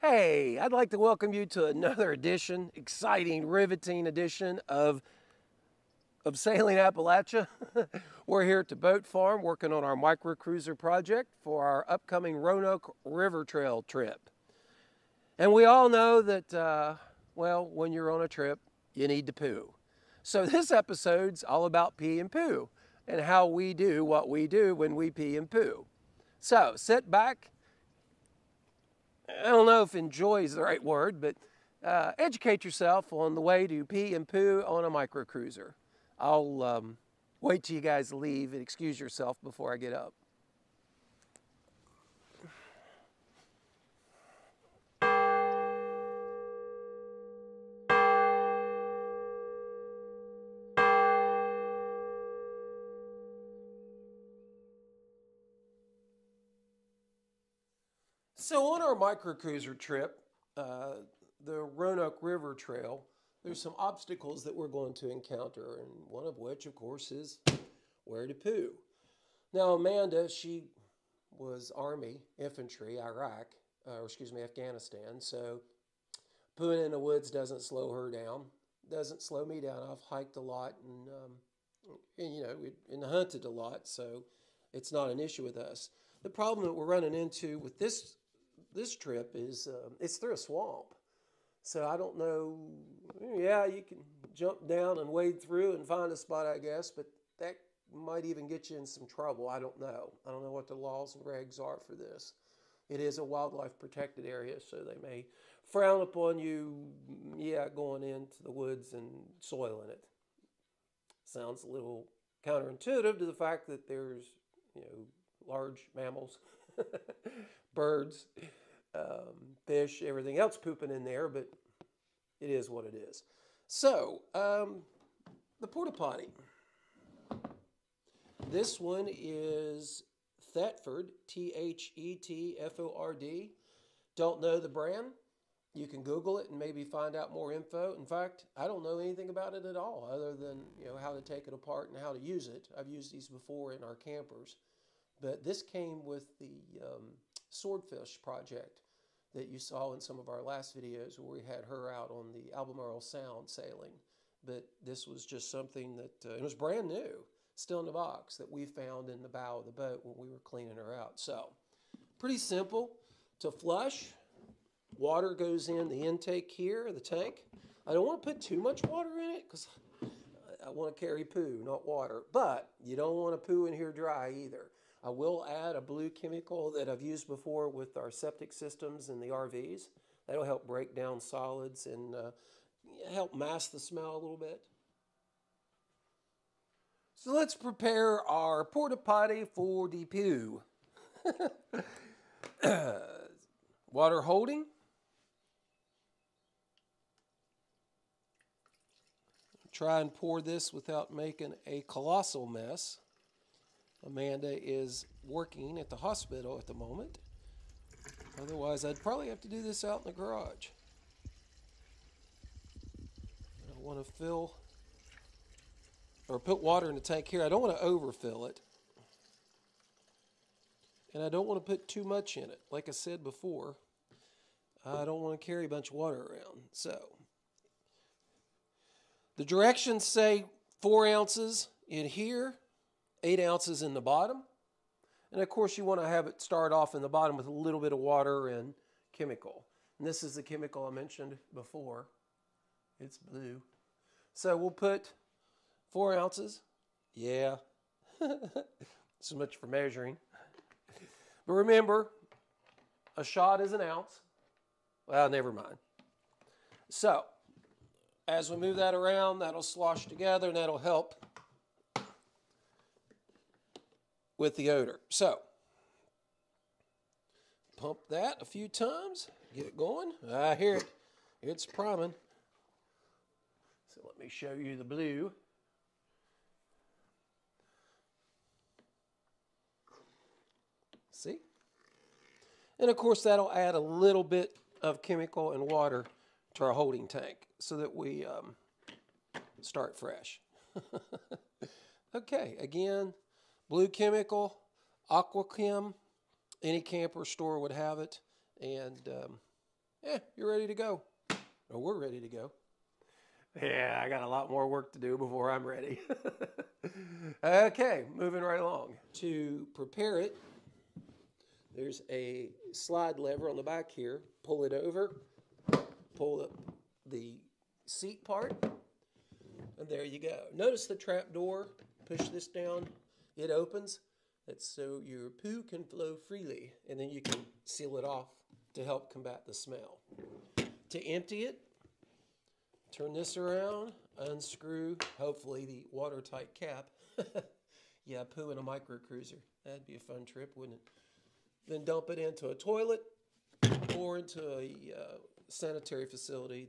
Hey, I'd like to welcome you to another edition, exciting, riveting edition of Sailing Appalachia. We're here at the boat farm working on our micro cruiser project for our upcoming Roanoke River Trail trip. And we all know that, well, when you're on a trip, you need to poo. So this episode's all about pee and poo and how we do what we do when we pee and poo. So sit back. I don't know if enjoy is the right word, but educate yourself on the way to pee and poo on a micro cruiser. I'll wait till you guys leave and excuse yourself before I get up. So on our micro cruiser trip, the Roanoke River Trail, there's some obstacles that we're going to encounter, and one of which, of course, is where to poo. Now, Amanda, she was Army, infantry, Afghanistan, so pooing in the woods doesn't slow her down, doesn't slow me down. I've hiked a lot and hunted a lot, so it's not an issue with us. The problem that we're running into with this trip is it's through a swamp. So I don't know, yeah, you can jump down and wade through and find a spot, I guess, but that might even get you in some trouble. I don't know. I don't know what the laws and regs are for this. It is a wildlife protected area, so they may frown upon you, going into the woods and soiling it. Sounds a little counterintuitive to the fact that there's, large mammals, birds, fish, everything else pooping in there, but it is what it is. So, the porta potty. This one is Thetford, Thetford. Don't know the brand? You can Google it and maybe find out more info. In fact, I don't know anything about it at all other than, how to take it apart and how to use it. I've used these before in our campers. But this came with the Swordfish project that you saw in some of our last videos where we had her out on the Albemarle Sound sailing. But this was just something that, it was brand new, still in the box, that we found in the bow of the boat when we were cleaning her out. So, pretty simple to flush. Water goes in the intake here, the tank. I don't want to put too much water in it because I want to carry poo, not water. But you don't want to poo in here dry either. I will add a blue chemical that I've used before with our septic systems in the RVs. That'll help break down solids and help mask the smell a little bit. So let's prepare our porta potty for the poo. Water holding. Try and pour this without making a colossal mess. Amanda is working at the hospital at the moment. Otherwise, I'd probably have to do this out in the garage. I want to fill or put water in the tank here. I don't want to overfill it. And I don't want to put too much in it. Like I said before, I don't want to carry a bunch of water around. So, the directions say 4 ounces in here, 8 ounces in the bottom. And of course you want to have it start off in the bottom with a little bit of water and chemical. And this is the chemical I mentioned before. It's blue. So we'll put 4 ounces. Yeah. So much for measuring. But remember, a shot is an ounce. Well, never mind. So, as we move that around, that'll slosh together and that'll help with the odor. So, pump that a few times, get it going. I hear it. It's priming. So let me show you the blue. See? And of course that'll add a little bit of chemical and water to our holding tank so that we start fresh. Okay, again, blue chemical, aqua chem, any camper store would have it, and you're ready to go. Or we're ready to go. Yeah, I got a lot more work to do before I'm ready. Okay, moving right along. To prepare it, there's a slide lever on the back here. Pull it over, pull up the seat part, and there you go. Notice the trap door. Push this down, it opens. That's so your poo can flow freely, and then you can seal it off to help combat the smell. To empty it, turn this around, unscrew, hopefully, the watertight cap. Yeah, poo in a micro cruiser. That'd be a fun trip, wouldn't it? Then dump it into a toilet or into a sanitary facility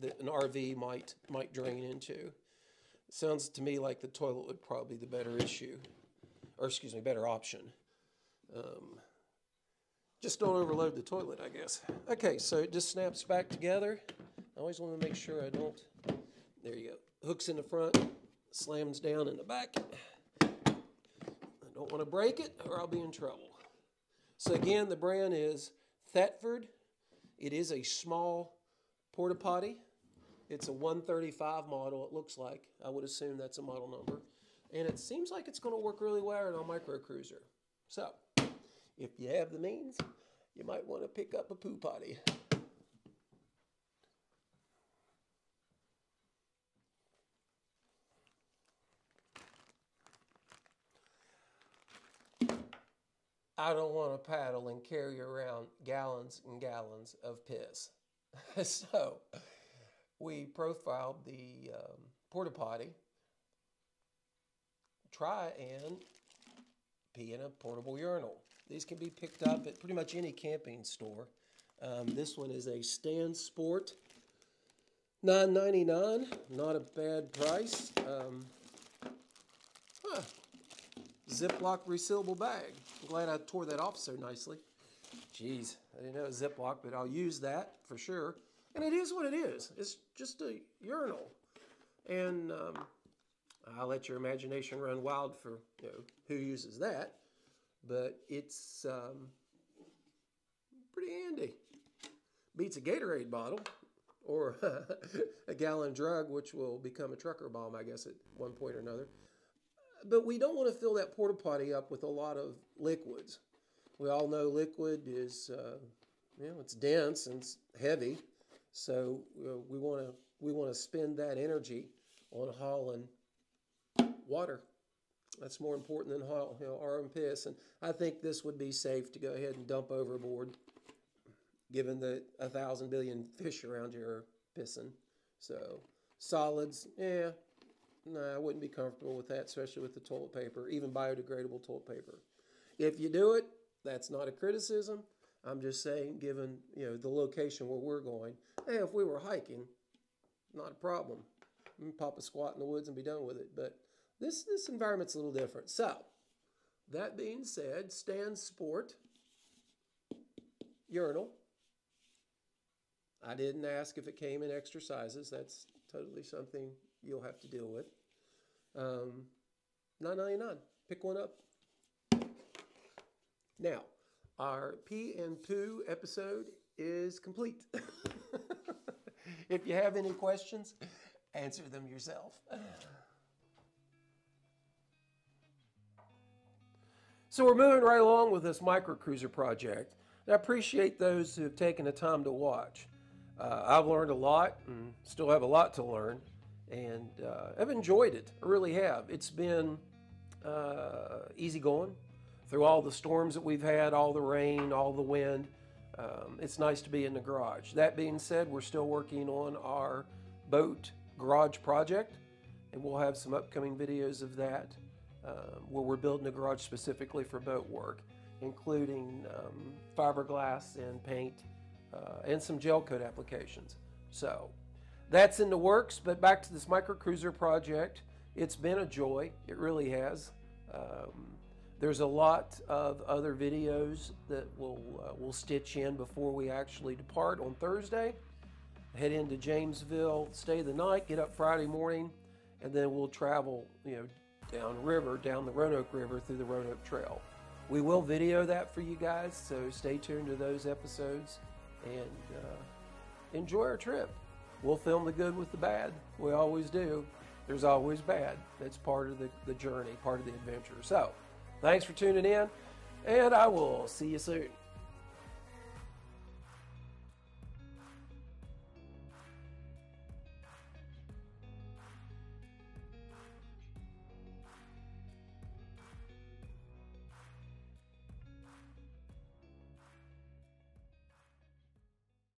that an RV might drain into. Sounds to me like the toilet would probably be the better issue, or excuse me, better option. Just don't overload the toilet, I guess. Okay, so it just snaps back together. I always want to make sure I don't. There you go. Hooks in the front, slams down in the back. I don't want to break it or I'll be in trouble. So again, the brand is Thetford. It is a small porta potty. It's a 135 model, it looks like. I would assume that's a model number. And it seems like it's going to work really well on a micro cruiser. So, if you have the means, you might want to pick up a poo potty. I don't want to paddle and carry around gallons and gallons of piss. So, we profiled the porta potty. Try and pee in a portable urinal. These can be picked up at pretty much any camping store. This one is a Stand Sport, $9.99. Not a bad price. Ziploc resealable bag. I'm glad I tore that off so nicely. Jeez, I didn't know it was Ziploc, but I'll use that for sure. And it is what it is. It's just a urinal. And I'll let your imagination run wild for who uses that. But it's pretty handy. Beats a Gatorade bottle or a gallon drug, which will become a trucker bomb, I guess, at one point or another. But we don't want to fill that porta potty up with a lot of liquids. We all know liquid is, it's dense and it's heavy. So we want to spend that energy on hauling water. That's more important than our own piss. And I think this would be safe to go ahead and dump overboard, given that 1,000 billion fish around here are pissing. So solids, I wouldn't be comfortable with that, especially with the toilet paper, even biodegradable toilet paper. If you do it, that's not a criticism. I'm just saying, given the location where we're going, hey, if we were hiking, not a problem. Pop a squat in the woods and be done with it. But this environment's a little different. So, that being said, Stand Sport urinal. I didn't ask if it came in extra sizes. That's totally something you'll have to deal with. $9.99. Pick one up. Now, our Pee and Poo episode is complete. If you have any questions, answer them yourself. So we're moving right along with this microcruiser project. And I appreciate those who have taken the time to watch. I've learned a lot and still have a lot to learn. And I've enjoyed it. I really have. It's been easy going through all the storms that we've had, all the rain, all the wind. It's nice to be in the garage. That being said, we're still working on our boat garage project, and we'll have some upcoming videos of that where we're building a garage specifically for boat work, including fiberglass and paint and some gel coat applications. So that's in the works, but back to this microcruiser project. It's been a joy. It really has. There's a lot of other videos that we'll stitch in before we actually depart on Thursday. Head into Jamesville, stay the night, get up Friday morning, and then we'll travel, down the Roanoke River through the Roanoke Trail. We will video that for you guys, so stay tuned to those episodes. and enjoy our trip. We'll film the good with the bad. We always do. There's always bad. That's part of the journey, part of the adventure. So, thanks for tuning in, and I will see you soon.